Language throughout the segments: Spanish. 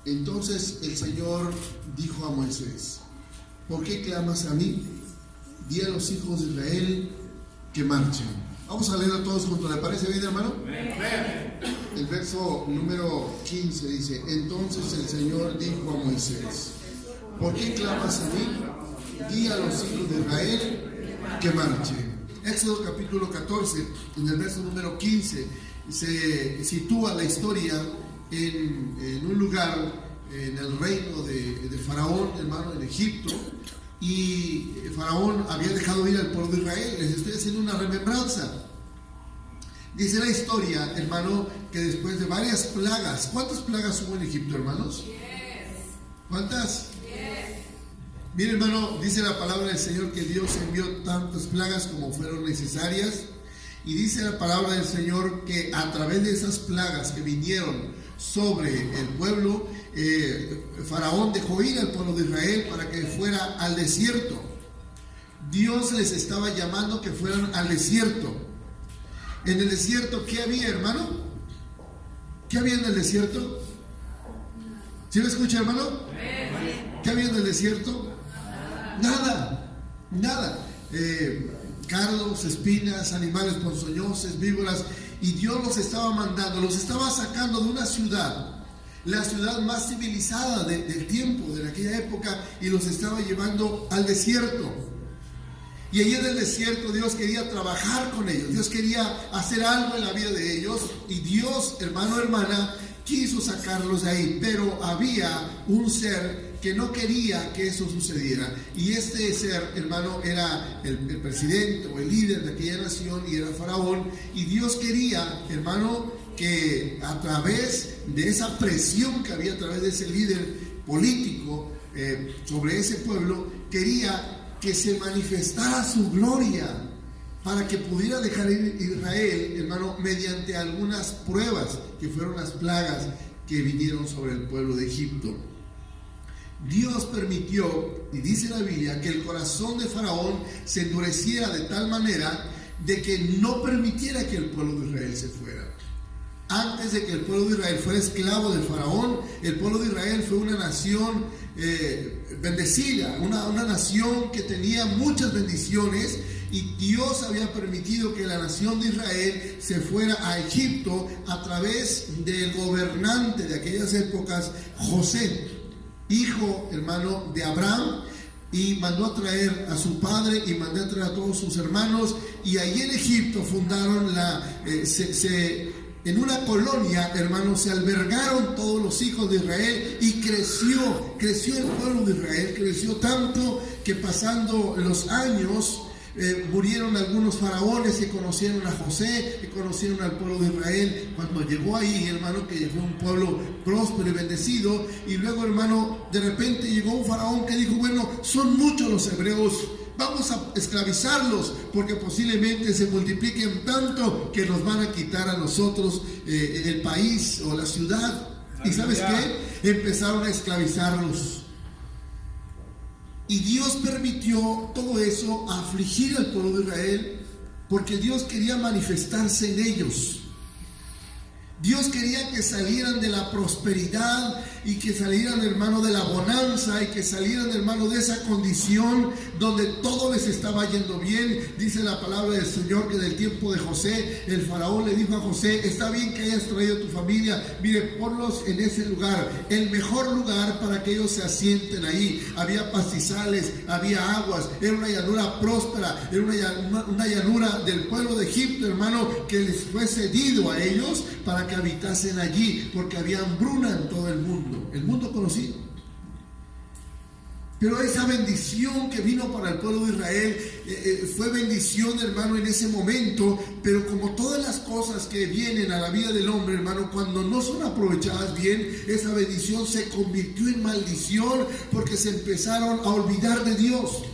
Entonces el Señor dijo a Moisés: ¿por qué clamas a mí? Di a los hijos de Israel que marchen. Vamos a leerlo todos juntos. ¿Le parece bien, hermano? El verso número 15 dice: entonces el Señor dijo a Moisés: ¿por qué clamas a mí? Di a los hijos de Israel que marchen. Éxodo capítulo 14, en el verso número 15, se sitúa la historia en un lugar en el reino de Faraón, hermano, en Egipto. Y Faraón había dejado ir al pueblo de Israel. Les estoy haciendo una remembranza. Dice la historia, hermano, que después de varias plagas. ¿Cuántas plagas hubo en Egipto, hermanos? 10. ¿Cuántas? 10. Mire, hermano, dice la palabra del Señor que Dios envió tantas plagas como fueron necesarias. Y dice la palabra del Señor que a través de esas plagas que vinieron sobre el pueblo, Faraón dejó ir al pueblo de Israel para que fuera al desierto. Dios les estaba llamando que fueran al desierto. En el desierto, ¿qué había, hermano? ¿Qué había en el desierto? ¿Sí me escucha, hermano? ¿Qué había en el desierto? Nada. Cardos, espinas, animales ponzoñosos, víboras. Y Dios los estaba mandando, los estaba sacando de una ciudad, la ciudad más civilizada del tiempo, de aquella época, y los estaba llevando al desierto. Y allí en el desierto Dios quería trabajar con ellos, Dios quería hacer algo en la vida de ellos, y Dios, hermano, hermana, quiso sacarlos de ahí, pero había un ser que no quería que eso sucediera, y este ser, hermano, era el presidente o el líder de aquella nación, y era Faraón. Y Dios quería, hermano, que a través de esa presión que había a través de ese líder político sobre ese pueblo, quería que se manifestara su gloria, para que pudiera dejar ir Israel, hermano, mediante algunas pruebas que fueron las plagas que vinieron sobre el pueblo de Egipto. Dios permitió, y dice la Biblia, que el corazón de Faraón se endureciera de tal manera de que no permitiera que el pueblo de Israel se fuera. Antes de que el pueblo de Israel fuera esclavo del Faraón, el pueblo de Israel fue una nación bendecida, una nación que tenía muchas bendiciones, y Dios había permitido que la nación de Israel se fuera a Egipto a través del gobernante de aquellas épocas, José, hijo, hermano, de Abraham, y mandó a traer a su padre y mandó a traer a todos sus hermanos, y ahí en Egipto fundaron en una colonia, hermanos, se albergaron todos los hijos de Israel, y creció el pueblo de Israel, creció tanto que pasando los años murieron algunos faraones que conocieron a José, que conocieron al pueblo de Israel. Cuando llegó ahí, hermano, que fue un pueblo próspero y bendecido, y luego, hermano, de repente llegó un faraón que dijo: bueno, son muchos los hebreos, vamos a esclavizarlos, porque posiblemente se multipliquen tanto que nos van a quitar a nosotros el país o la ciudad. ¿Y sabes qué? Empezaron a esclavizarlos. Y Dios permitió todo eso, a afligir al pueblo de Israel, porque Dios quería manifestarse en ellos. Dios quería que salieran de la prosperidad, y que salieran, hermano, de la bonanza, y que salieran, hermano, de esa condición donde todo les estaba yendo bien. Dice la palabra del Señor que en el tiempo de José, el faraón le dijo a José: está bien que hayas traído a tu familia, mire, ponlos en ese lugar, el mejor lugar para que ellos se asienten ahí. Había pastizales, había aguas, era una llanura próspera, era una llanura del pueblo de Egipto, hermano, que les fue cedido a ellos para que habitasen allí, porque había hambruna en todo el mundo conocido. Pero esa bendición que vino para el pueblo de Israel fue bendición, hermano, en ese momento. Pero como todas las cosas que vienen a la vida del hombre, hermano, cuando no son aprovechadas bien, esa bendición se convirtió en maldición, porque se empezaron a olvidar de Dios.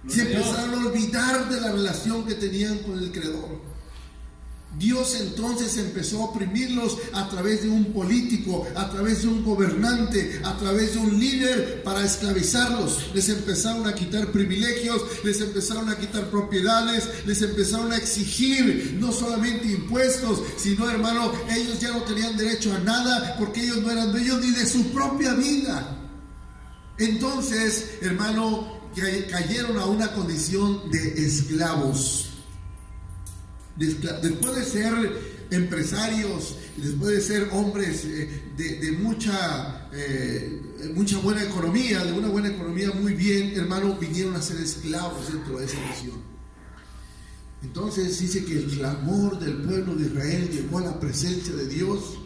Se empezaron a olvidar de la relación que tenían con el Creador. Dios entonces empezó a oprimirlos a través de un político, a través de un gobernante, a través de un líder para esclavizarlos. Les empezaron a quitar privilegios, les empezaron a quitar propiedades, les empezaron a exigir no solamente impuestos, sino, hermano, ellos ya no tenían derecho a nada porque ellos no eran dueños ni de su propia vida. Entonces, hermano, cayeron a una condición de esclavos. Después de ser empresarios, después de ser hombres de mucha buena economía, de una buena economía muy bien, hermano, vinieron a ser esclavos dentro de esa nación. Entonces dice que el clamor del pueblo de Israel llegó a la presencia de Dios.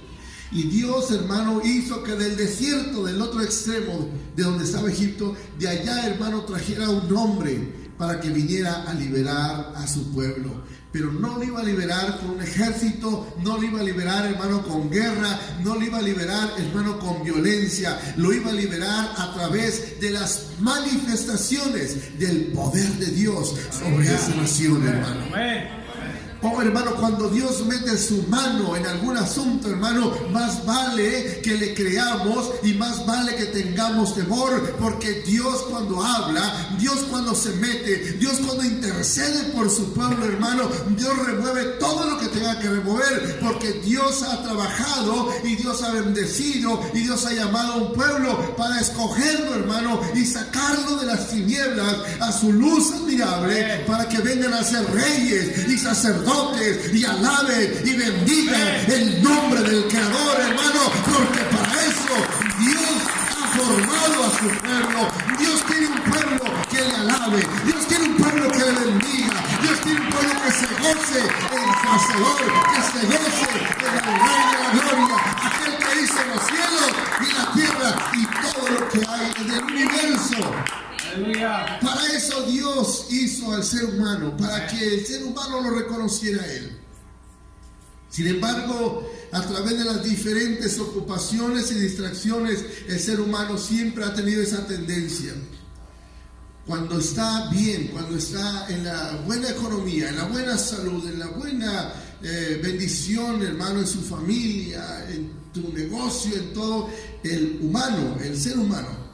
Y Dios, hermano, hizo que del desierto, del otro extremo de donde estaba Egipto, de allá, hermano, trajera un hombre para que viniera a liberar a su pueblo. Pero no lo iba a liberar con un ejército, no lo iba a liberar, hermano, con guerra, no lo iba a liberar, hermano, con violencia. Lo iba a liberar a través de las manifestaciones del poder de Dios sobre esa nación, hermano. Oh, hermano, cuando Dios mete su mano en algún asunto, hermano, más vale que le creamos y más vale que tengamos temor, porque Dios cuando habla, Dios cuando se mete, Dios cuando intercede por su pueblo, hermano, Dios remueve todo lo que tenga que remover, porque Dios ha trabajado y Dios ha bendecido y Dios ha llamado a un pueblo para escogerlo, hermano, y sacarlo de las tinieblas a su luz admirable, para que vengan a ser reyes y sacerdotes y alaben y bendigan el nombre del Creador, hermano, porque para eso Dios ha formado a su pueblo. Dios quiere un pueblo que le alabe, Dios quiere un pueblo que le bendiga, Dios quiere un pueblo que se goce en su Hacedor, que se goce en el Rey de la Gloria, aquel que hizo los cielos y la tierra y todo lo que hay en el universo. Para eso Dios hizo al ser humano, para que el ser humano lo reconociera a Él. Sin embargo, a través de las diferentes ocupaciones y distracciones, el ser humano siempre ha tenido esa tendencia. Cuando está bien, cuando está en la buena economía, en la buena salud, en la buena bendición, hermano, en su familia, en tu negocio, en todo, el humano, el ser humano,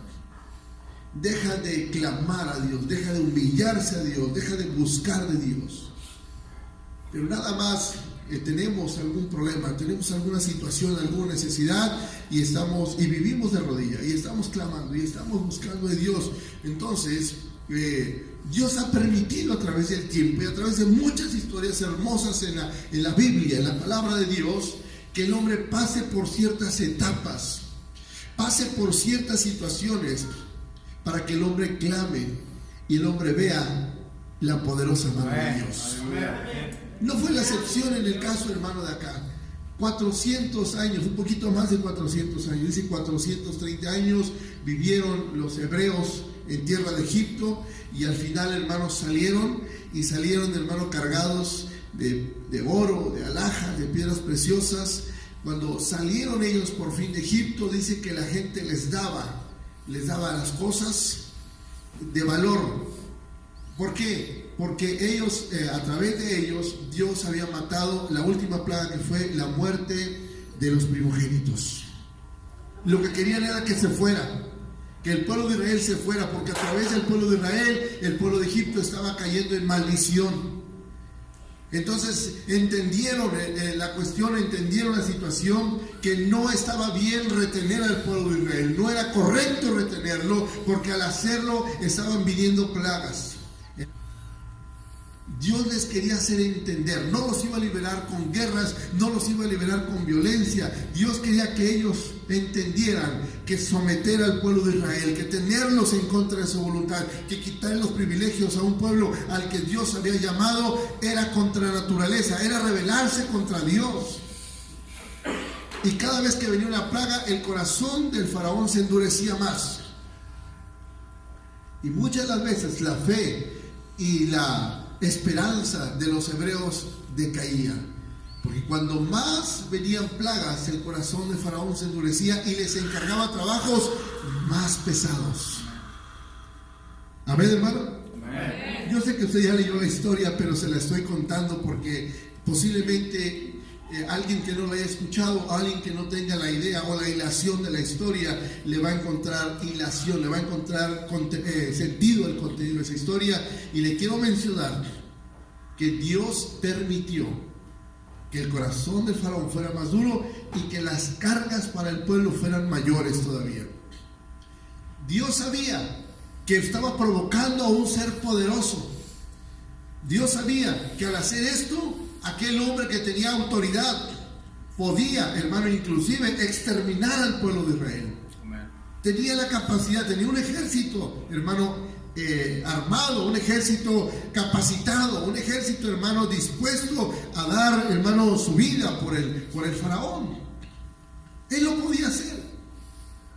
deja de clamar a Dios, deja de humillarse a Dios, deja de buscar de Dios. Pero nada más tenemos algún problema, tenemos alguna situación, alguna necesidad y vivimos de rodillas y estamos clamando y estamos buscando de Dios. Entonces Dios ha permitido a través del tiempo y a través de muchas historias hermosas en la Biblia, en la palabra de Dios, que el hombre pase por ciertas etapas, pase por ciertas situaciones, para que el hombre clame y el hombre vea la poderosa mano de Dios. No fue la excepción en el caso, hermano, de acá. 400 años, un poquito más de 400 años, dice 430 años vivieron los hebreos en tierra de Egipto y al final, hermanos, salieron, hermanos, cargados de oro, de alhajas, de piedras preciosas. Cuando salieron ellos por fin de Egipto, dice que la gente les daba las cosas de valor. ¿Por qué? Porque ellos, a través de ellos, Dios había matado la última plaga, que fue la muerte de los primogénitos. Lo que querían era que se fuera, que el pueblo de Israel se fuera, porque a través del pueblo de Israel, el pueblo de Egipto estaba cayendo en maldición. Entonces entendieron la cuestión, entendieron la situación, que no estaba bien retener al pueblo de Israel, no era correcto retenerlo, porque al hacerlo estaban viniendo plagas. Dios les quería hacer entender, no los iba a liberar con guerras, no los iba a liberar con violencia. Dios quería que ellos entendieran que someter al pueblo de Israel, que tenerlos en contra de su voluntad, que quitar los privilegios a un pueblo al que Dios había llamado, era contra naturaleza, era rebelarse contra Dios. Y cada vez que venía una plaga, el corazón del faraón se endurecía más. Y muchas de las veces la fe y la esperanza de los hebreos decaía, porque cuando más venían plagas, el corazón de faraón se endurecía y les encargaba trabajos más pesados. Amén, hermano. Amén. Yo sé que usted ya leyó la historia, pero se la estoy contando porque posiblemente alguien que no la haya escuchado, alguien que no tenga la idea o la hilación de la historia, le va a encontrar hilación, le va a encontrar sentido al contenido de esa historia. Y le quiero mencionar que Dios permitió que el corazón del faraón fuera más duro y que las cargas para el pueblo fueran mayores todavía. Dios sabía que estaba provocando a un ser poderoso. Dios sabía que al hacer esto, aquel hombre que tenía autoridad podía, hermano, inclusive exterminar al pueblo de Israel. Amén. Tenía la capacidad, tenía un ejército, hermano, armado, un ejército capacitado, un ejército, hermano, dispuesto a dar, hermano, su vida por el faraón. Él lo podía hacer.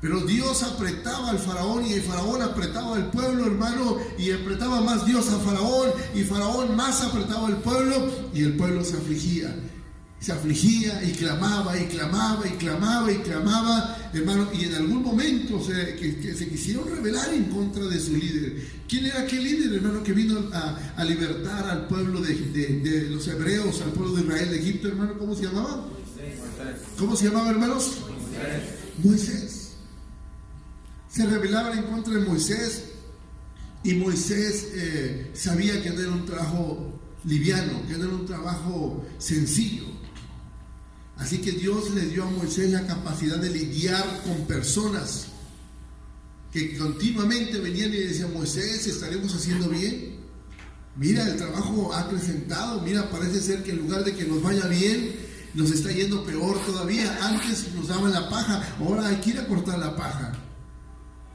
Pero Dios apretaba al faraón y el faraón apretaba al pueblo, hermano, y apretaba más Dios a faraón y faraón más apretaba al pueblo y el pueblo se afligía y clamaba y clamaba y clamaba y clamaba, hermano, y en algún momento se quisieron rebelar en contra de su líder. ¿Quién era aquel líder, hermano, que vino a libertar al pueblo de los hebreos, al pueblo de Israel de Egipto, hermano? ¿Cómo se llamaba? ¿Cómo se llamaba, hermanos? Moisés. Se rebelaban en contra de Moisés y Moisés sabía que no era un trabajo liviano, que no era un trabajo sencillo. Así que Dios le dio a Moisés la capacidad de lidiar con personas que continuamente venían y decían: Moisés, ¿estaremos haciendo bien? Mira, el trabajo ha acrecentado, mira, parece ser que en lugar de que nos vaya bien, nos está yendo peor todavía. Antes nos daban la paja, ahora hay que ir a cortar la paja.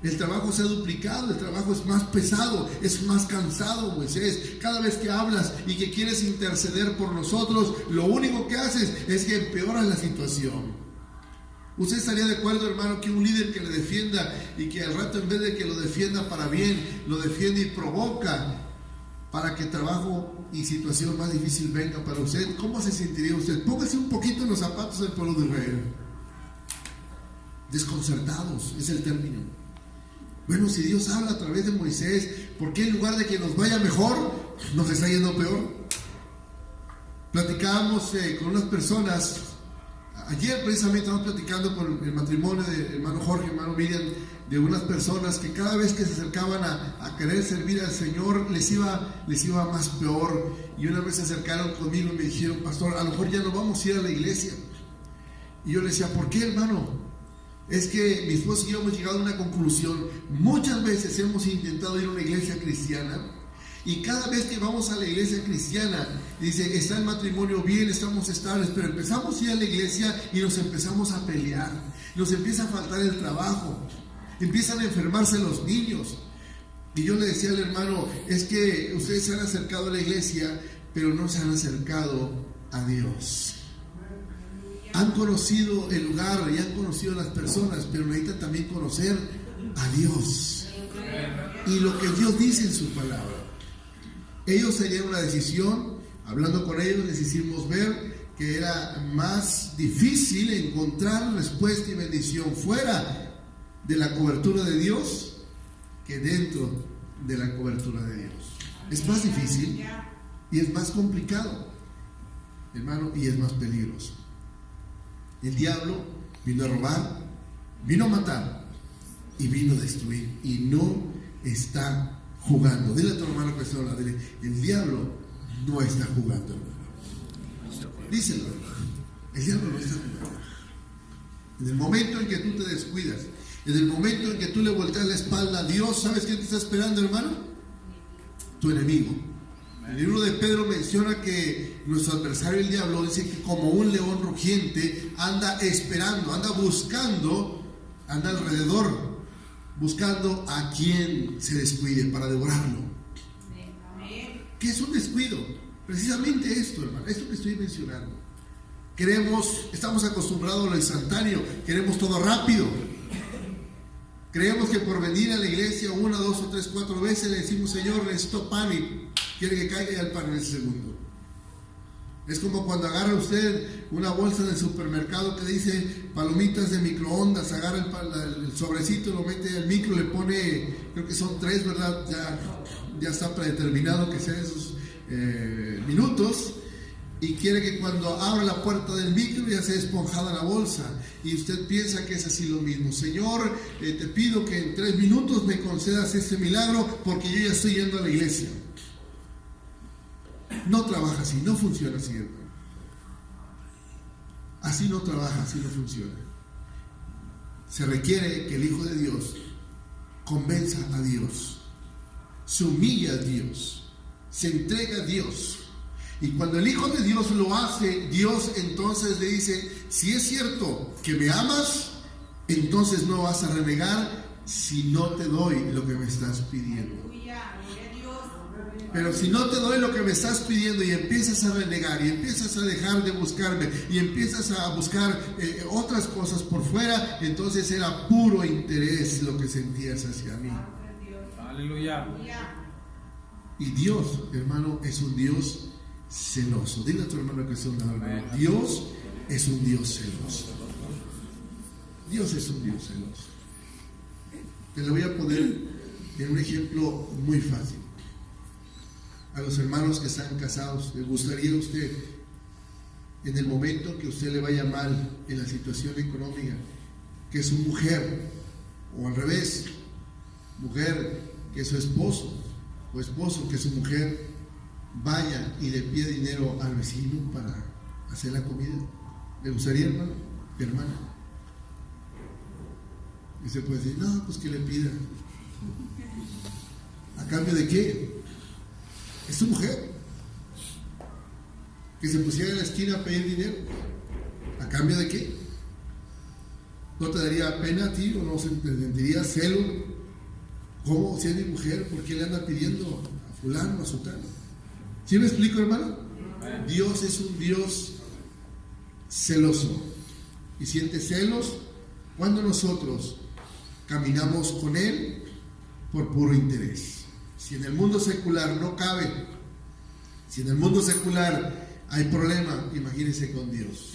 El trabajo se ha duplicado, el trabajo es más pesado, es más cansado, Moisés. Cada vez que hablas y que quieres interceder por nosotros, lo único que haces es que empeoras la situación. ¿Usted estaría de acuerdo, hermano, que un líder que le defienda y que al rato, en vez de que lo defienda para bien, lo defiende y provoca para que trabajo y situación más difícil venga para usted? ¿Cómo se sentiría usted? Póngase un poquito en los zapatos del pueblo de Israel. Desconcertados es el término. Bueno, si Dios habla a través de Moisés, ¿por qué en lugar de que nos vaya mejor, nos está yendo peor? Platicábamos con unas personas, ayer precisamente estamos platicando con el matrimonio de hermano Jorge y hermano Miriam, de unas personas que cada vez que se acercaban a querer servir al Señor, les iba más peor. Y una vez se acercaron conmigo y me dijeron: pastor, a lo mejor ya no vamos a ir a la iglesia. Y yo les decía: ¿por qué, hermano? Es que mi esposo y yo hemos llegado a una conclusión. Muchas veces hemos intentado ir a una iglesia cristiana y cada vez que vamos a la iglesia cristiana, dice, está el matrimonio bien, estamos estables, pero empezamos a ir a la iglesia y nos empezamos a pelear, nos empieza a faltar el trabajo, empiezan a enfermarse los niños. Y yo le decía al hermano: es que ustedes se han acercado a la iglesia, pero no se han acercado a Dios. Han conocido el lugar y han conocido a las personas, pero necesitan también conocer a Dios y lo que Dios dice en su palabra. Ellos tenían una decisión. Hablando con ellos les hicimos ver que era más difícil encontrar respuesta y bendición fuera de la cobertura de Dios que dentro de la cobertura de Dios. Es más difícil y es más complicado, hermano, y es más peligroso. El diablo vino a robar, vino a matar y vino a destruir, y no está jugando. Dile a tu hermano que está hablando, dile: el diablo no está jugando, hermano. Díselo, el diablo no está jugando. En el momento en que tú te descuidas, en el momento en que tú le volteas la espalda a Dios, ¿sabes quién te está esperando, hermano? Tu enemigo. El libro de Pedro menciona que nuestro adversario, el diablo, dice que como un león rugiente anda esperando, anda buscando, anda alrededor, buscando a quien se descuide para devorarlo. ¿Qué es un descuido? Precisamente esto, hermano, esto que estoy mencionando. Estamos acostumbrados a lo instantáneo, queremos todo rápido. Creemos que por venir a la iglesia 1, 2 o 3, 4 veces le decimos: Señor, necesito pan, y quiere que caiga ya el pan en ese segundo. Es como cuando agarra usted una bolsa del supermercado que dice palomitas de microondas, agarra el sobrecito, lo mete al micro, le pone, creo que son 3, ¿verdad? Ya ya está predeterminado que sean esos minutos, y quiere que cuando abra la puerta del micro ya sea esponjada la bolsa, y usted piensa que es así lo mismo. Señor, te pido que en 3 minutos me concedas este milagro porque yo ya estoy yendo a la iglesia. No trabaja así, no funciona así, hermano. Así no trabaja, así no funciona. Se requiere que el Hijo de Dios convenza a Dios, se humilla a Dios, se entrega a Dios. Y cuando el Hijo de Dios lo hace, Dios entonces le dice: si es cierto que me amas, entonces no vas a renegar si no te doy lo que me estás pidiendo. Pero si no te doy lo que me estás pidiendo y empiezas a renegar y empiezas a dejar de buscarme y empiezas a buscar otras cosas por fuera, entonces era puro interés lo que sentías hacia mí. Aleluya. Y Dios, hermano, es un Dios celoso. Dile a tu hermano que es un hermano. Dios es un Dios celoso. Dios es un Dios celoso. Te lo voy a poner en un ejemplo muy fácil. A los hermanos que están casados, ¿les gustaría a usted, en el momento que usted le vaya mal en la situación económica, que su mujer, o al revés, mujer, que su esposo, o esposo, que su mujer vaya y le pida dinero al vecino para hacer la comida? ¿Le gustaría, hermano? Hermana. Y se puede decir: no, pues que le pida. ¿A cambio de qué? Es tu mujer. Que se pusiera en la esquina a pedir dinero. ¿A cambio de qué? ¿No te daría pena a ti o no te sentirías celo? ¿Cómo? Si es mi mujer, ¿por qué le anda pidiendo a fulano, a sutano? ¿Sí me explico, hermano? Dios es un Dios celoso y siente celos cuando nosotros caminamos con Él por puro interés. Si en el mundo secular no cabe, si en el mundo secular hay problema, imagínense con Dios.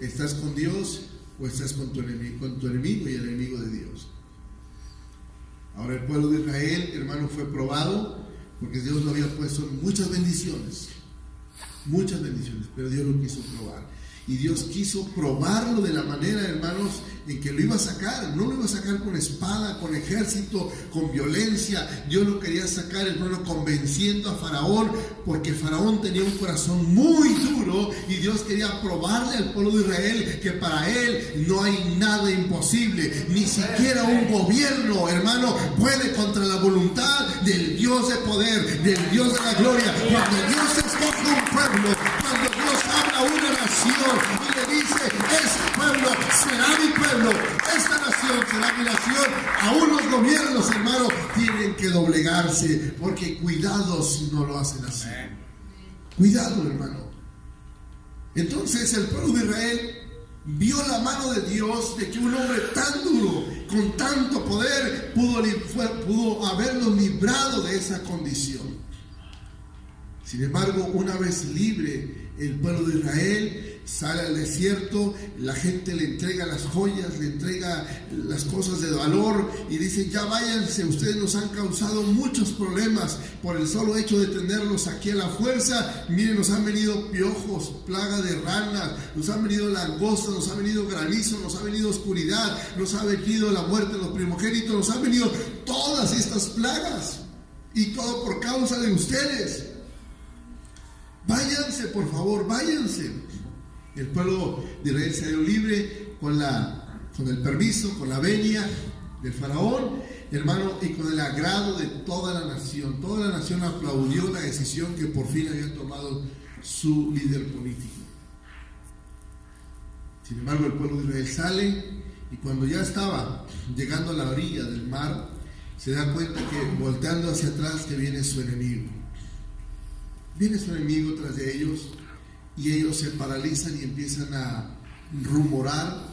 ¿Estás con Dios o estás con tu enemigo y el enemigo de Dios? Ahora, el pueblo de Israel, hermano, fue probado porque Dios lo había puesto en muchas bendiciones, pero Dios lo quiso probar. Y Dios quiso probarlo de la manera, hermanos, en que lo iba a sacar. No lo iba a sacar con espada, con ejército, con violencia. Dios lo quería sacar, hermano, convenciendo a Faraón, porque Faraón tenía un corazón muy duro y Dios quería probarle al pueblo de Israel que para él no hay nada imposible. Ni siquiera un gobierno, hermano, puede contra la voluntad del Dios de poder, del Dios de la gloria. Cuando Dios escoge un pueblo, cuando Dios habla a una nación y le dice: este pueblo será mi pueblo, esta nación será mi nación, aún los gobiernos, hermano, tienen que doblegarse, porque cuidados no lo hacen así. Cuidado, hermano. Entonces el pueblo de Israel vio la mano de Dios, de que un hombre tan duro, con tanto poder, pudo haberlos librado de esa condición. Sin embargo, una vez libre el pueblo de Israel, sale al desierto, la gente le entrega las joyas, le entrega las cosas de valor y dicen: ya váyanse, ustedes nos han causado muchos problemas por el solo hecho de tenerlos aquí a la fuerza. Miren, nos han venido piojos, plaga de ranas, nos han venido langostas, nos ha venido granizo, nos ha venido oscuridad, nos ha venido la muerte de los primogénitos, nos han venido todas estas plagas, y todo por causa de ustedes. Váyanse, por favor, váyanse. El pueblo de Israel salió libre con el permiso, con la venia del faraón, hermano, y con el agrado de toda la nación. Toda la nación aplaudió la decisión que por fin había tomado su líder político. Sin embargo, el pueblo de Israel sale, y cuando ya estaba llegando a la orilla del mar, se da cuenta que, volteando hacia atrás, que viene su enemigo. Viene su enemigo tras de ellos, y ellos se paralizan y empiezan a rumorar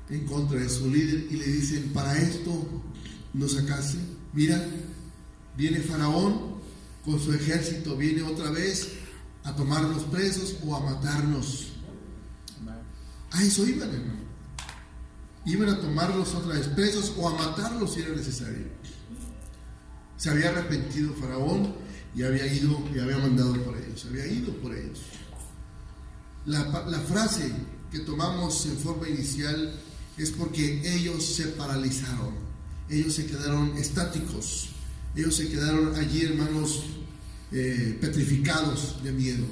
en contra de su líder y le dicen: para esto nos sacaste. Mira, viene Faraón con su ejército, viene otra vez a tomarnos presos o a matarnos. A eso iban, hermano. Iban a tomarlos otra vez presos o a matarlos si era necesario. Se había arrepentido Faraón y había mandado por ellos, había ido por ellos. La frase que tomamos en forma inicial es porque ellos se paralizaron, ellos se quedaron estáticos, ellos se quedaron allí, hermanos, petrificados de miedo.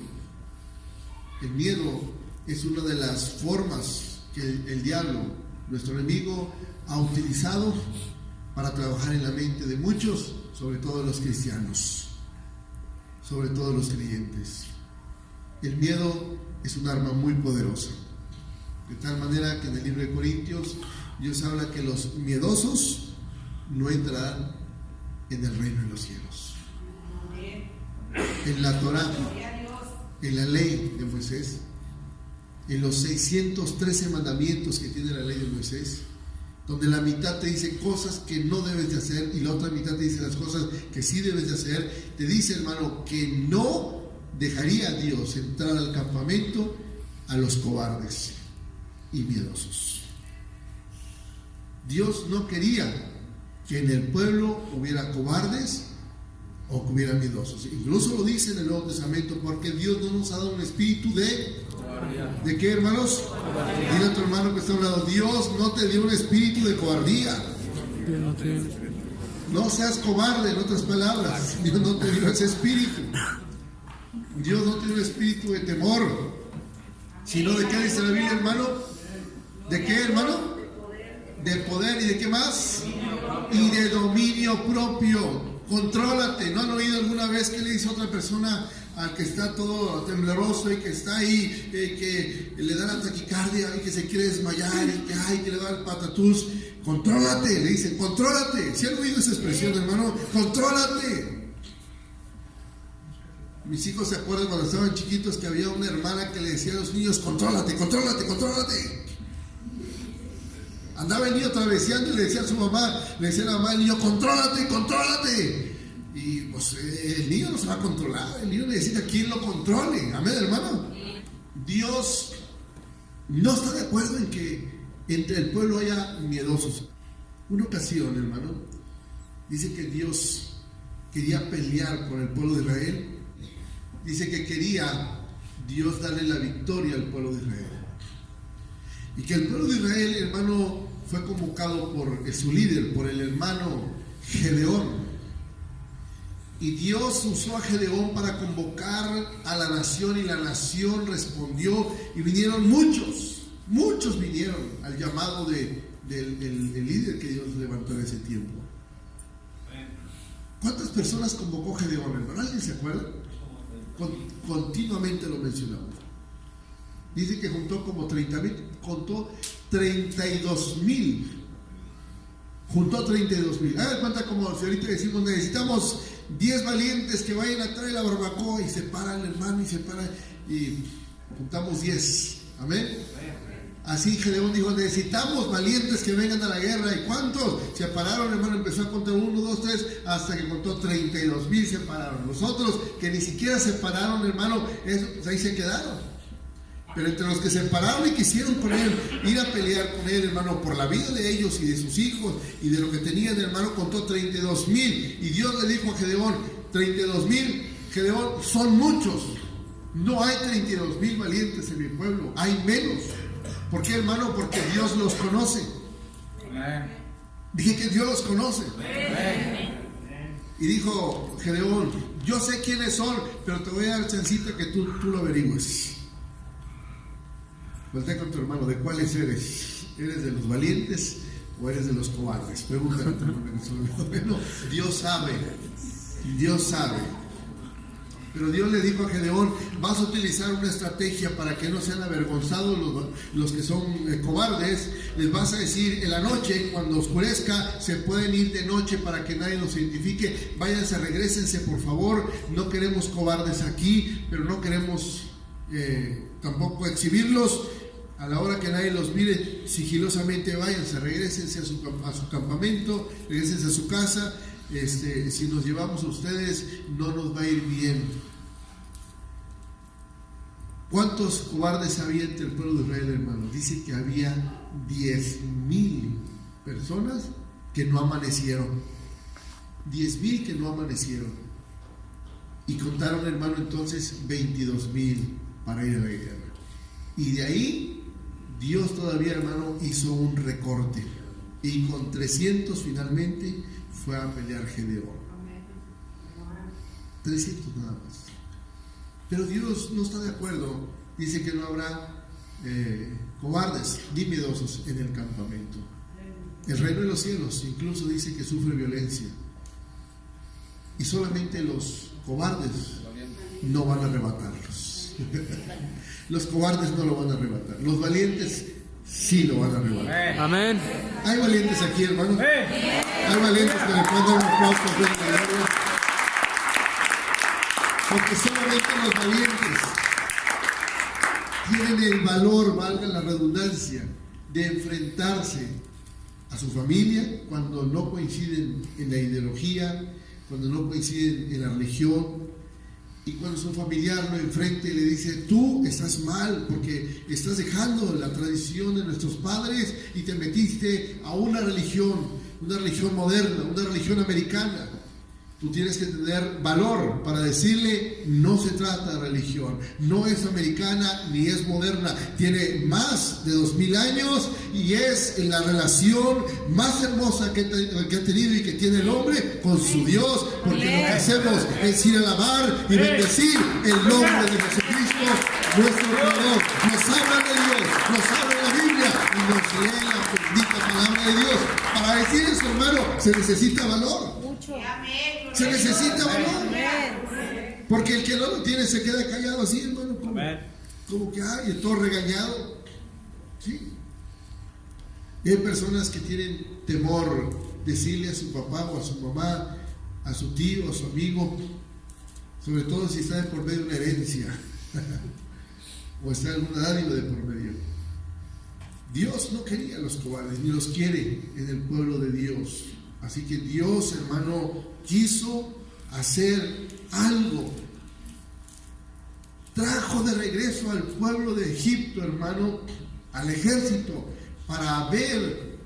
El miedo es una de las formas que el diablo, nuestro enemigo, ha utilizado para trabajar en la mente de muchos, sobre todo los cristianos, sobre todo los creyentes. El miedo es un arma muy poderosa, de tal manera que en el libro de Corintios Dios habla que los miedosos no entrarán en el reino de los cielos. En la Torá, en la ley de Moisés, en los 613 mandamientos que tiene la ley de Moisés, donde la mitad te dice cosas que no debes de hacer y la otra mitad te dice las cosas que sí debes de hacer, te dice, hermano, que no dejaría a Dios entrar al campamento a los cobardes y miedosos. Dios no quería que en el pueblo hubiera cobardes o que hubiera miedosos. Incluso lo dice en el Nuevo Testamento, porque Dios no nos ha dado un espíritu ¿de qué, hermanos? Dile a tu hermano que está a un lado, Dios no te dio un espíritu de cobardía. No seas cobarde, en otras palabras. Dios no te dio ese espíritu. Dios no te dio un espíritu de temor, sino de qué dice la Biblia, hermano. ¿De qué, hermano? De poder y de qué más? Y de dominio propio. Contrólate. ¿No han oído alguna vez que le dice otra persona al que está todo tembloroso y que está ahí, que le da la taquicardia y que se quiere desmayar y que le da el patatús? Contrólate, le dicen, contrólate. ¿Sí han oído esa expresión, hermano? Contrólate. Mis hijos se acuerdan cuando estaban chiquitos que había una hermana que le decía a los niños, contrólate, contrólate, contrólate. Andaba el niño traveseando y le decía a su mamá, le decía a la mamá al niño, contrólate, contrólate. Y pues el niño no se va a controlar, el niño necesita quien lo controle. Amén, hermano. Dios no está de acuerdo en que entre el pueblo haya miedosos. Una ocasión, hermano, dice que Dios quería pelear con el pueblo de Israel. Dice que quería Dios darle la victoria al pueblo de Israel. Y que el pueblo de Israel, hermano, fue convocado por su líder, por el hermano Gedeón. Y Dios usó a Gedeón para convocar a la nación, y la nación respondió, y vinieron muchos vinieron al llamado del líder que Dios levantó en ese tiempo. ¿Cuántas personas convocó Gedeón, hermano? ¿Alguien se acuerda? Continuamente lo mencionamos. Dice que juntó como 30,000, contó 32,000. Juntó 32,000. Hagan cuenta, como si ahorita decimos, necesitamos 10 valientes que vayan a traer la barbacoa, y se para el hermano y se para, y juntamos 10. Amén. Así Gedeón dijo, necesitamos valientes que vengan a la guerra. ¿Y cuántos? Se pararon, hermano, empezó a contar 1, 2, 3, hasta que contó 32,000 se pararon. Los otros que ni siquiera se pararon, hermano, pues ahí se quedaron. Pero entre los que se pararon y quisieron con él, ir a pelear con él, hermano, por la vida de ellos y de sus hijos y de lo que tenían, hermano, contó 32,000. Y Dios le dijo a Gedeón, 32,000, Gedeón, son muchos. No hay 32,000 valientes en mi pueblo, hay menos. ¿Por qué, hermano? Porque Dios los conoce. Amén. Dije que Dios los conoce. Amén. Y dijo Gedeón, yo sé quiénes son, pero te voy a dar chancita que tú lo averigües. Voltea con tu hermano, ¿de cuáles eres? ¿Eres de los valientes o eres de los cobardes? Pregúntale a tu hermano. Dios sabe. Dios sabe. Pero Dios le dijo a Gedeón, vas a utilizar una estrategia para que no sean avergonzados los que son cobardes. Les vas a decir, en la noche, cuando oscurezca, se pueden ir de noche para que nadie los identifique. Váyanse, regrésense, por favor. No queremos cobardes aquí, pero no queremos tampoco exhibirlos. A la hora que nadie los mire, sigilosamente váyanse, regrésense a su campamento, regrésense a su casa. Si nos llevamos a ustedes, no nos va a ir bien. ¿Cuántos cobardes había entre el pueblo de Israel, hermano? Dice que había 10,000 personas que no amanecieron. 10,000 que no amanecieron. Y contaron, hermano, entonces 22,000 para ir a la guerra. Y de ahí, Dios todavía, hermano, hizo un recorte. Y con 300 finalmente fue a pelear Gedeón. 300 nada más. Pero Dios no está de acuerdo. Dice que no habrá cobardes ni miedosos en el campamento. El reino de los cielos incluso dice que sufre violencia. Y solamente los cobardes no van a arrebatarlos. Los cobardes no lo van a arrebatar. Los valientes sí lo van a arrebatar. Amén. Hay valientes aquí, hermano. Hay valientes que le pueden dar un aplauso. Porque solamente los valientes tienen el valor, valga la redundancia, de enfrentarse a su familia cuando no coinciden en la ideología, cuando no coinciden en la religión, y cuando su familiar lo enfrenta y le dice: tú estás mal porque estás dejando la tradición de nuestros padres y te metiste a una religión moderna, una religión americana. Tú tienes que tener valor para decirle: no se trata de religión, no es americana ni es moderna, tiene más de 2000 años y es la relación más hermosa que ha tenido y que tiene el hombre con su Dios, porque lo que hacemos es ir a alabar y bendecir el nombre de Jesucristo, nuestro Creador. Nos habla de Dios, nos habla de la Biblia y nos lee la bendita palabra de Dios. Para decir eso, hermano, se necesita valor. Se necesita valor. Porque el que no lo tiene se queda callado así, hermano, como que ay, todo regañado. ¿Sí? Y hay personas que tienen temor decirle a su papá o a su mamá, a su tío, a su amigo, sobre todo si está de por medio de una herencia o está alguna dádiva de por medio. Dios no quería a los cobardes, ni los quiere en el pueblo de Dios. Así que Dios, hermano, quiso hacer algo. Trajo de regreso al pueblo de Egipto, hermano, al ejército, para ver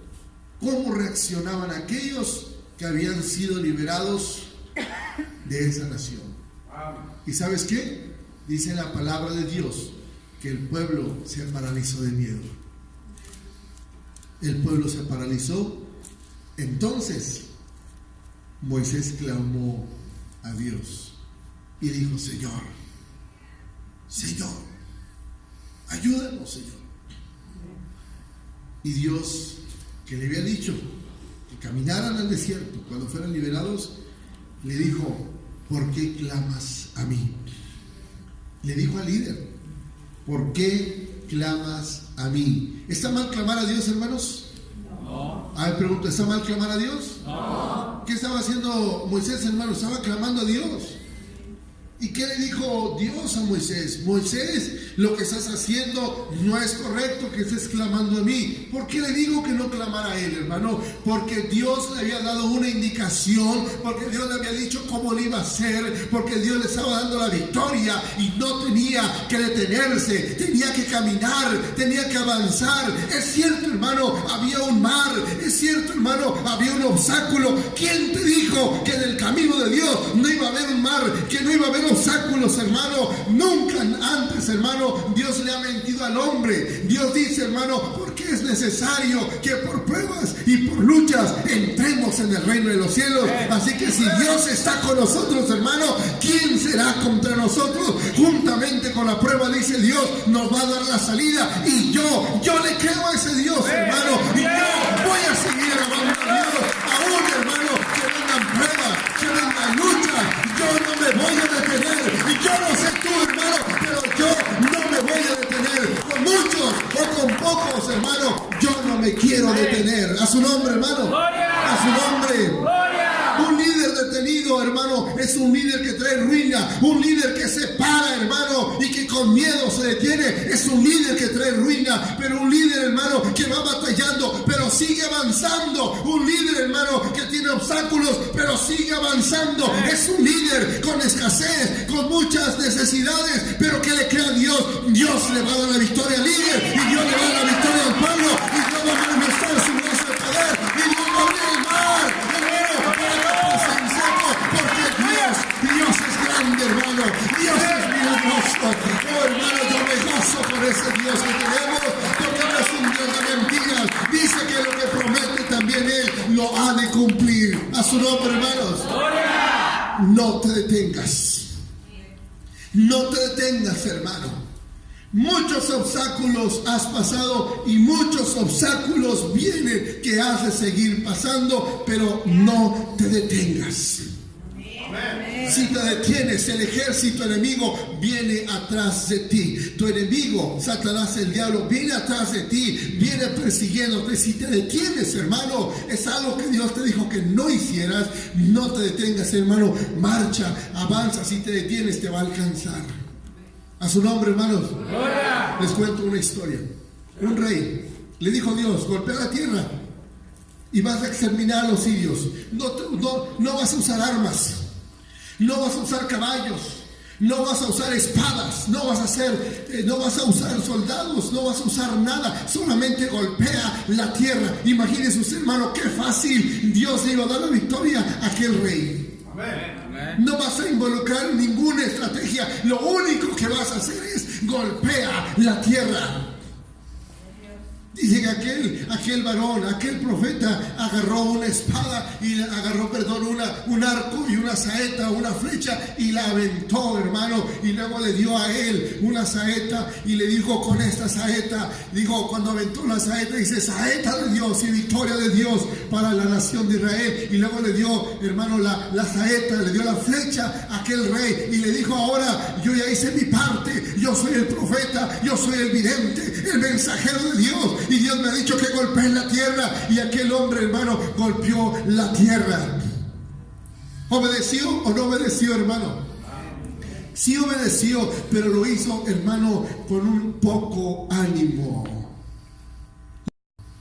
cómo reaccionaban aquellos que habían sido liberados de esa nación. ¿Y sabes qué? Dice la palabra de Dios que el pueblo se paralizó de miedo. El pueblo se paralizó. Entonces Moisés clamó a Dios y dijo: Señor, ayúdanos, Señor. Y Dios, que le había dicho que caminaran al desierto cuando fueran liberados, le dijo: ¿por qué clamas a mí? Le dijo al líder: ¿por qué clamas a mí? ¿Está mal clamar a Dios, hermanos? A ver, pregunto, ¿está mal clamar a Dios? No. ¿Qué estaba haciendo Moisés, hermano? Estaba clamando a Dios. ¿Y qué le dijo Dios a Moisés? Moisés, lo que estás haciendo no es correcto, que estés clamando a mí. ¿Por qué le digo que no clamara a él, hermano? Porque Dios le había dado una indicación, porque Dios le había dicho cómo le iba a hacer, porque Dios le estaba dando la victoria y no tenía que detenerse, tenía que caminar, tenía que avanzar. Es cierto, hermano, había un mar, es cierto, hermano, había un obstáculo. ¿Quién te dijo que en el camino de Dios no iba a haber un mar, que no iba a haber obstáculos, hermano? Nunca antes, hermano, Dios le ha mentido al hombre. Dios dice, hermano, porque es necesario que por pruebas y por luchas entremos en el reino de los cielos. Así que si Dios está con nosotros, hermano, ¿quién será contra nosotros? Juntamente con la prueba, dice Dios, nos va a dar la salida. Y yo le creo a ese Dios, hermano, y yo voy a seguir alabando a Dios, aún, hermano, que vengan pruebas, que vengan luchas. Yo no me voy a detener, y yo no sé tú, hermano, pero yo no me voy a detener. Con muchos o con pocos, hermano, yo no me quiero detener. A su nombre, hermano, a su nombre. Un líder detenido, hermano, es un líder que trae ruina. Un líder que se para, hermano, y que con miedo se detiene, es un líder que trae ruina. Pero un líder, hermano, que va batallando, pero sigue avanzando. Un líder, hermano, que tiene obstáculos, pero sigue avanzando. Es un líder con escasez, con muchas necesidades, pero que le crea a Dios. Dios le va a dar la victoria al líder, y Dios le va a dar la victoria al pueblo, y Dios va a manifestar su brazo de poder, y Dios va a abrir el mar, hermano, para la presencia lo ha de cumplir. A su nombre, hermanos. No te detengas. No te detengas, hermano. Muchos obstáculos has pasado y muchos obstáculos vienen que has de seguir pasando, pero no te detengas. Si te detienes, el ejército enemigo viene atrás de ti. Tu enemigo, Satanás, el diablo, viene atrás de ti, viene persiguiéndote. Si te detienes, hermano, es algo que Dios te dijo que no hicieras. No te detengas, hermano. Marcha, avanza. Si te detienes, te va a alcanzar. A su nombre, hermanos. Les cuento una historia. Un rey le dijo a Dios: golpea la tierra y vas a exterminar a los sirios. No vas a usar armas. No vas a usar caballos, no vas a usar espadas, no vas a usar soldados, no vas a usar nada, solamente golpea la tierra. Imagínense usted, hermano, qué fácil Dios le iba a dar la victoria a aquel rey. Amén. No vas a involucrar ninguna estrategia, lo único que vas a hacer es golpea la tierra. Dice que aquel varón, aquel profeta agarró una espada y agarró, un arco y una saeta, una flecha, y la aventó, hermano, y luego le dio a él una saeta y le dijo: con esta saeta, dijo, cuando aventó la saeta, dice: saeta de Dios y victoria de Dios para la nación de Israel. Y luego le dio, hermano, la saeta, le dio la flecha a aquel rey y le dijo: ahora yo ya hice mi parte, yo soy el profeta, yo soy el vidente, el mensajero de Dios, y Dios me ha dicho que golpee la tierra. Y aquel hombre, hermano, golpeó la tierra. ¿Obedeció o no obedeció, hermano? Sí obedeció, pero lo hizo, hermano, con un poco ánimo.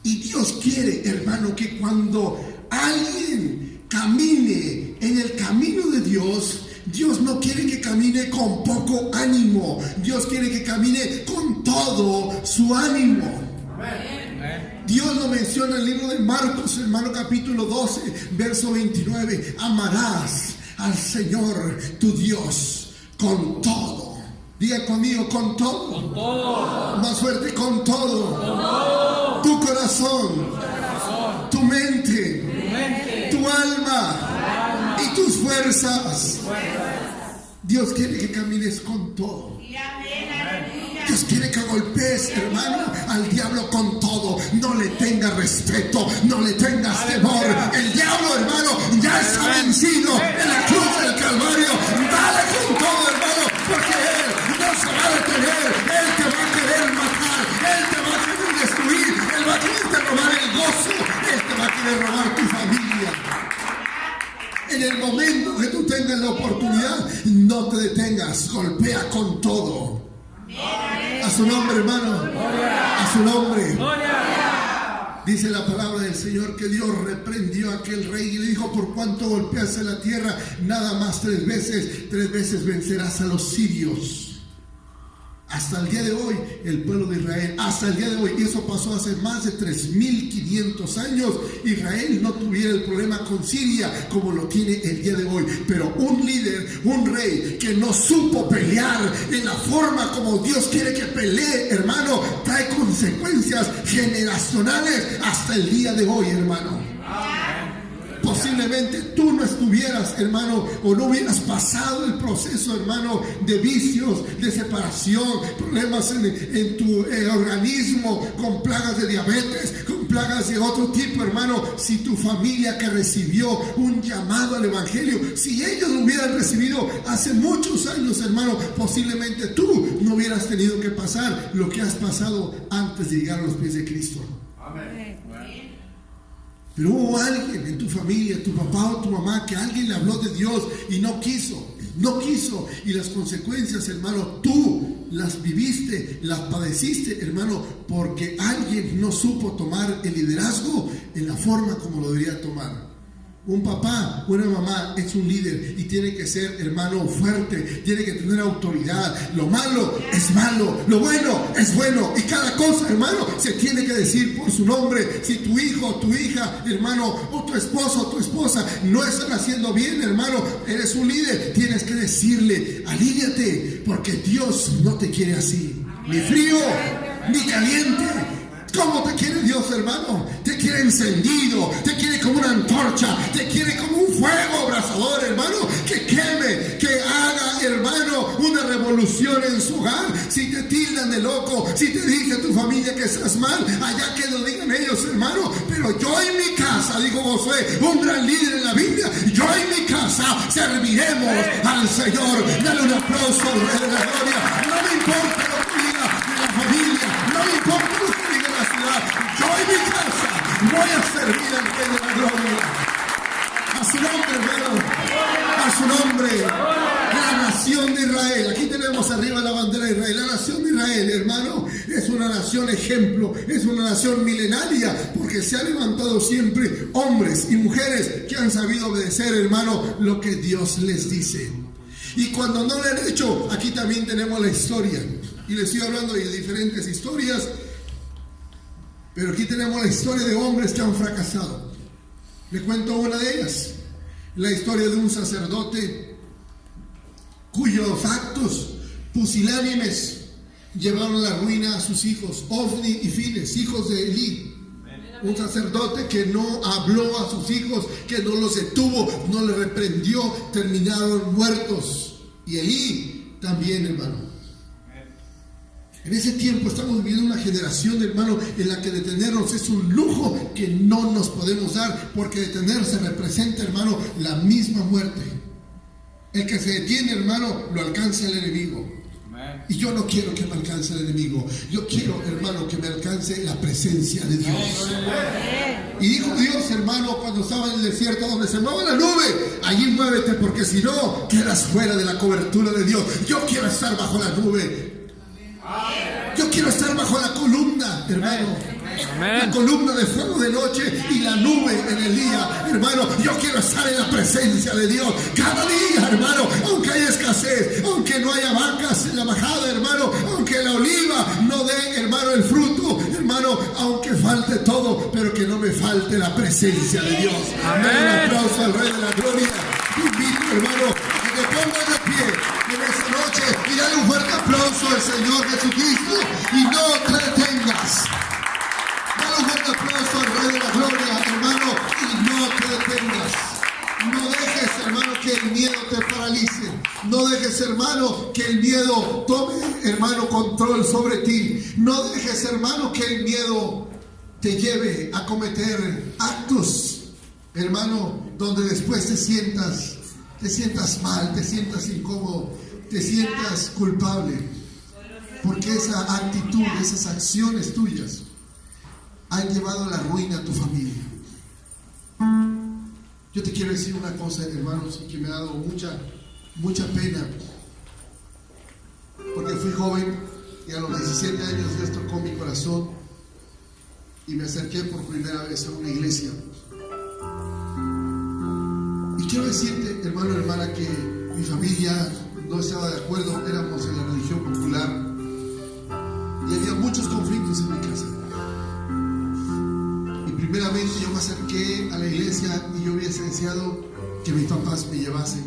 Y Dios quiere, hermano, que cuando alguien camine en el camino de Dios, Dios no quiere que camine con poco ánimo. Dios quiere que camine con todo su ánimo. Dios lo menciona en el libro de Marcos, hermano, capítulo 12, verso 29. Amarás al Señor tu Dios con todo. Diga conmigo: con todo. Con todo. Más fuerte: con todo. Con todo. Tu corazón, tu mente, tu alma y tus fuerzas. Dios quiere que camines con todo. Dios quiere que golpees, hermano, al diablo con todo. No le tengas respeto, no le tengas temor. El diablo, hermano, ya está vencido en la cruz del Calvario. Dale con todo, hermano, porque Él no se va a detener. Él te va a querer matar, Él te va a querer destruir, Él va a querer robar el gozo, Él te va a querer robar tu familia. En el momento que tú tengas la oportunidad, no te detengas, golpea con todo. A su nombre, hermano. A su nombre. Dice la palabra del Señor que Dios reprendió a aquel rey y le dijo: por cuanto golpeaste la tierra, nada más 3 veces vencerás a los sirios. Hasta el día de hoy, el pueblo de Israel, hasta el día de hoy, y eso pasó hace más de 3,500 años, Israel no tuviera el problema con Siria como lo tiene el día de hoy. Pero un líder, un rey que no supo pelear en la forma como Dios quiere que pelee, hermano, trae consecuencias generacionales hasta el día de hoy, hermano. Posiblemente tú no estuvieras, hermano, o no hubieras pasado el proceso, hermano, de vicios, de separación, problemas en tu organismo, con plagas de diabetes, con plagas de otro tipo, hermano. Si tu familia que recibió un llamado al evangelio, si ellos lo hubieran recibido hace muchos años, hermano, posiblemente tú no hubieras tenido que pasar lo que has pasado antes de llegar a los pies de Cristo. Amén. Pero hubo alguien en tu familia, tu papá o tu mamá, que alguien le habló de Dios y no quiso. Y las consecuencias, hermano, tú las viviste, las padeciste, hermano, porque alguien no supo tomar el liderazgo en la forma como lo debería tomar. Un papá, una mamá es un líder y tiene que ser, hermano, fuerte, tiene que tener autoridad. Lo malo es malo, lo bueno es bueno, y cada cosa, hermano, se tiene que decir por su nombre. Si tu hijo, tu hija, hermano, o tu esposo o tu esposa no están haciendo bien, hermano, eres un líder, tienes que decirle: alíviate, porque Dios no te quiere así, ni frío ni caliente. ¿Cómo te quiere Dios, hermano? Te quiere encendido, te quiere como una antorcha, te quiere como un fuego abrasador, hermano, que queme, que haga, hermano, una revolución en su hogar. Si te tildan de loco, si te dice tu familia que estás mal, allá que lo digan ellos, hermano, pero yo en mi casa, dijo Josué, un gran líder en la Biblia, yo en mi casa serviremos al Señor. Dale un aplauso al Rey de la Gloria. No me importa lo que diga la familia, no me importa lo que diga la ciudad, yo en mi casa voy a servir al Rey de la Gloria. A su nombre, hermano, a su nombre. La nación de Israel, aquí tenemos arriba la bandera de Israel. La nación de Israel, hermano, es una nación ejemplo, es una nación milenaria, porque se han levantado siempre hombres y mujeres que han sabido obedecer, hermano, lo que Dios les dice. Y cuando no lo han hecho, aquí también tenemos la historia. Y les estoy hablando de diferentes historias, pero aquí tenemos la historia de hombres que han fracasado. Le cuento una de ellas, la historia de un sacerdote cuyos actos pusilánimes llevaron a la ruina a sus hijos, Ofni y Fines, hijos de Elí. Un sacerdote que no habló a sus hijos, que no los detuvo, no les reprendió, terminaron muertos. Y Elí también, hermano. En ese tiempo estamos viviendo una generación, hermano, en la que detenernos es un lujo que no nos podemos dar, porque detenerse representa, hermano, la misma muerte. El que se detiene, hermano, lo alcanza el enemigo. Y yo no quiero que me alcance el enemigo. Yo quiero, hermano, que me alcance la presencia de Dios. Y dijo Dios, hermano, cuando estaba en el desierto, donde se mueve la nube, allí muévete, porque si no, quedas fuera de la cobertura de Dios. Yo quiero estar bajo la nube. Yo quiero estar bajo la columna, hermano. La columna de fuego de noche y la nube en el día, hermano. Yo quiero estar en la presencia de Dios cada día, hermano. Aunque haya escasez, aunque no haya vacas en la bajada, hermano, aunque la oliva no dé, hermano, el fruto, hermano, aunque falte todo, pero que no me falte la presencia de Dios. Amén. Un aplauso al Rey de la Gloria. Te invito, hermano, a que te pongas de pie en esta noche y dale un fuerte aplauso al Señor Jesucristo y no te detengas. Dale un fuerte aplauso al Rey de la Gloria, hermano, y no te detengas. No dejes, hermano, que el miedo te paralice. No dejes, hermano, que el miedo tome, hermano, control sobre ti. No dejes, hermano, que el miedo te lleve a cometer actos, hermano, donde después te sientas mal, te sientas incómodo, te sientas culpable, porque esa actitud, esas acciones tuyas han llevado a la ruina a tu familia. Yo te quiero decir una cosa, hermanos, que me ha dado mucha pena, porque fui joven y a los 17 años Dios tocó mi corazón y me acerqué por primera vez a una iglesia. Y quiero decirte, hermano, hermana, que mi familia no estaba de acuerdo, éramos en la religión popular y había muchos conflictos en mi casa. Y primeramente yo me acerqué a la iglesia y yo hubiese deseado que mis papás me llevasen.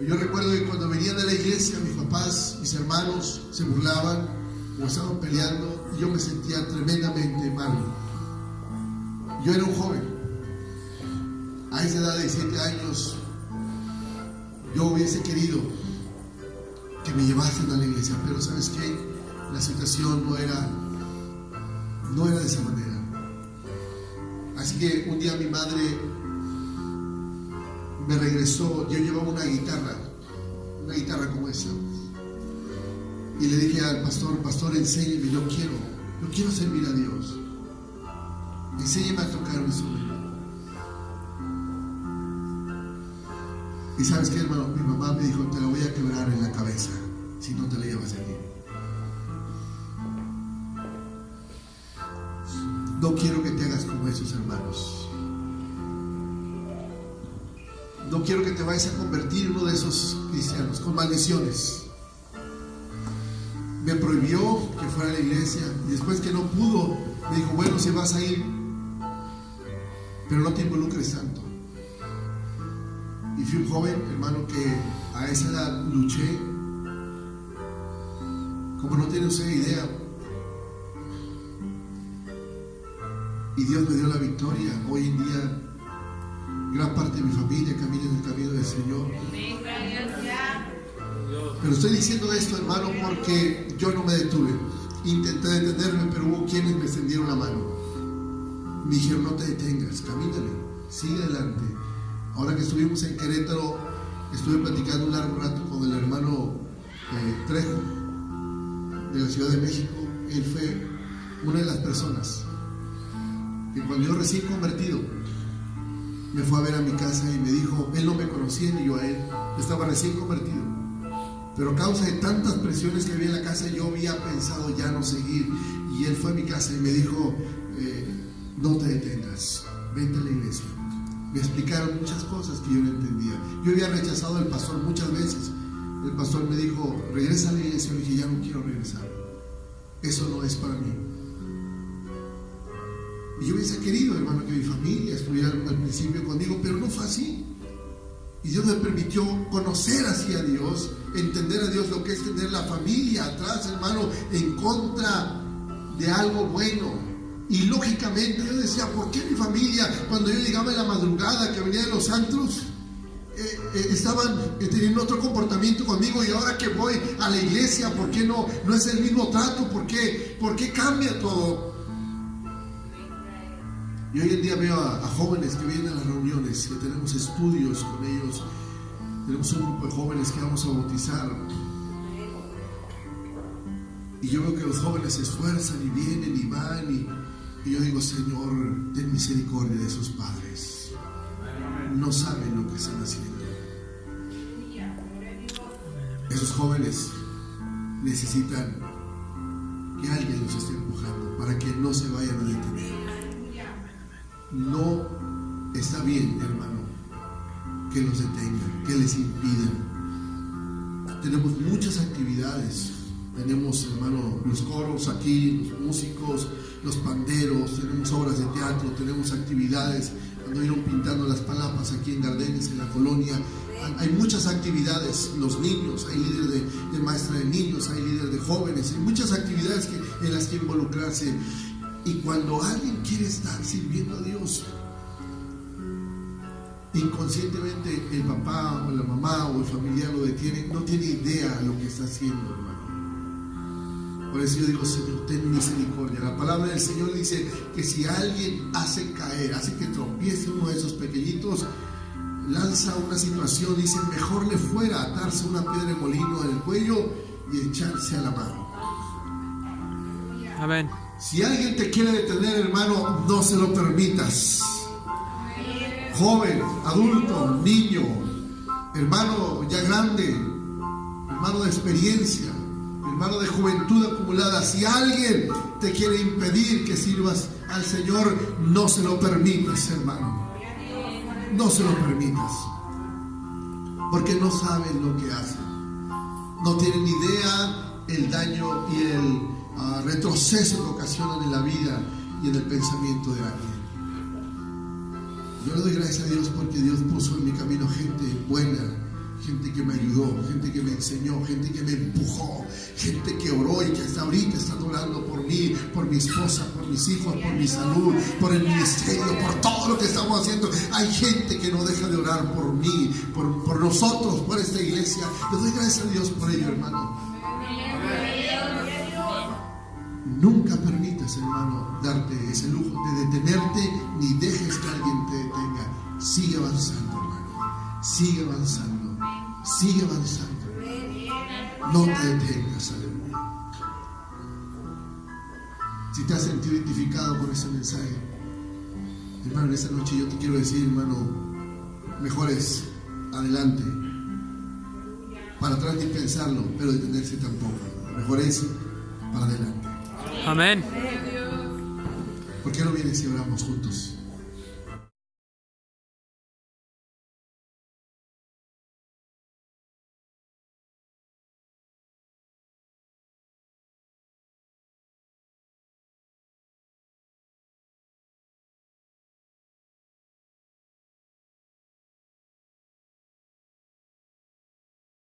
Y yo recuerdo que cuando venían de la iglesia, mis papás, mis hermanos se burlaban o estaban peleando y yo me sentía tremendamente mal. Yo era un joven. A esa edad de 17 años, yo hubiese querido que me llevasen a la iglesia, pero ¿sabes qué? La situación no era de esa manera. Así que un día mi madre me regresó, yo llevaba una guitarra como esa, y le dije al pastor, enséñeme, yo quiero servir a Dios, enséñeme a tocar un instrumento. Y ¿sabes qué, hermano? Mi mamá me dijo, te la voy a quebrar en la cabeza si no te la llevas aquí. No quiero que te hagas como esos hermanos. No quiero que te vayas a convertir en uno de esos cristianos con maldiciones. Me prohibió que fuera a la iglesia y después que no pudo, me dijo, bueno, si vas a ir, pero no te involucres tanto. Y fui un joven, hermano, que a esa edad luché, como no tiene usted idea. y Dios me dio la victoria. Hoy en día gran parte de mi familia camina en el camino del Señor. Pero estoy diciendo esto, hermano, porque yo no me detuve. Intenté detenerme, pero hubo quienes me extendieron la mano. Me dijeron: no te detengas, camínale, sigue adelante. Ahora que estuvimos en Querétaro, estuve platicando un largo rato con el hermano Trejo, de la Ciudad de México. Él fue una de las personas que cuando yo recién convertido me fue a ver a mi casa y me dijo, él no me conocía ni yo a él, estaba recién convertido, pero a causa de tantas presiones que había en la casa yo había pensado ya no seguir, y él fue a mi casa y me dijo, no te detengas, vente a la iglesia. Me explicaron muchas cosas que yo no entendía. Yo había rechazado al pastor muchas veces. El pastor me dijo, regresa a la iglesia. Yo dije, ya no quiero regresar, eso no es para mí. Y yo hubiese querido, hermano, que mi familia estuviera al principio conmigo, pero no fue así. Y Dios me permitió conocer así a Dios, entender a Dios, lo que es tener la familia atrás, hermano, en contra de algo bueno. Y lógicamente yo decía, ¿por qué mi familia, cuando yo llegaba en la madrugada, que venía de los antros, estaban teniendo otro comportamiento conmigo, y ahora que voy a la iglesia, ¿por qué no es el mismo trato? ¿Por qué cambia todo? Y hoy en día veo a jóvenes que vienen a las reuniones, que tenemos estudios con ellos, tenemos un grupo de jóvenes que vamos a bautizar, y yo veo que los jóvenes se esfuerzan y vienen y van, y yo digo, Señor, ten misericordia de sus padres, no saben lo que están haciendo. Esos jóvenes necesitan que alguien los esté empujando para que no se vayan a detener. No está bien, hermano, que los detengan, que les impidan. Tenemos muchas actividades. Tenemos, hermano, los coros aquí, los músicos, los panderos, tenemos obras de teatro, tenemos actividades. Anduvieron pintando las palapas aquí en Gardenes, en la colonia. Hay muchas actividades. Los niños, hay líder de maestra de niños, hay líder de jóvenes, hay muchas actividades en las que involucrarse. Y cuando alguien quiere estar sirviendo a Dios, inconscientemente el papá o la mamá o el familiar lo detiene, no tiene idea de lo que está haciendo, hermano. Por eso yo digo, Señor, ten misericordia. La palabra del Señor dice que si alguien hace caer, hace que tropiece uno de esos pequeñitos, lanza una situación, dice, mejor le fuera atarse una piedra de molino en el cuello y echarse a la mano. Amén. Si alguien te quiere detener, hermano, no se lo permitas. Joven, adulto, niño, hermano ya grande, hermano de experiencia, hermano de juventud acumulada, si alguien te quiere impedir que sirvas al Señor, no se lo permitas, hermano. No se lo permitas, porque no saben lo que hacen, no tienen idea el daño y el retroceso que ocasionan en la vida y en el pensamiento de alguien. Yo le doy gracias a Dios porque Dios puso en mi camino gente buena, gente que me ayudó, gente que me enseñó, gente que me empujó, gente que oró y que hasta ahorita están orando por mí, por mi esposa, por mis hijos, por mi salud, por el ministerio, por todo lo que estamos haciendo. Hay gente que no deja de orar por mí, por nosotros, por esta iglesia. Le doy gracias a Dios por ello, hermano. Nunca permitas, hermano, darte ese lujo de detenerte, ni dejes que alguien te detenga. Sigue avanzando, hermano. Sigue avanzando. Sigue avanzando. No te detengas, aleluya. Si te has sentido identificado con ese mensaje, hermano, en esta noche yo te quiero decir, hermano, mejor es adelante. Para atrás ni pensarlo, pero detenerse tampoco. Mejor es para adelante. Amén. ¿Por qué no vienes y oramos juntos?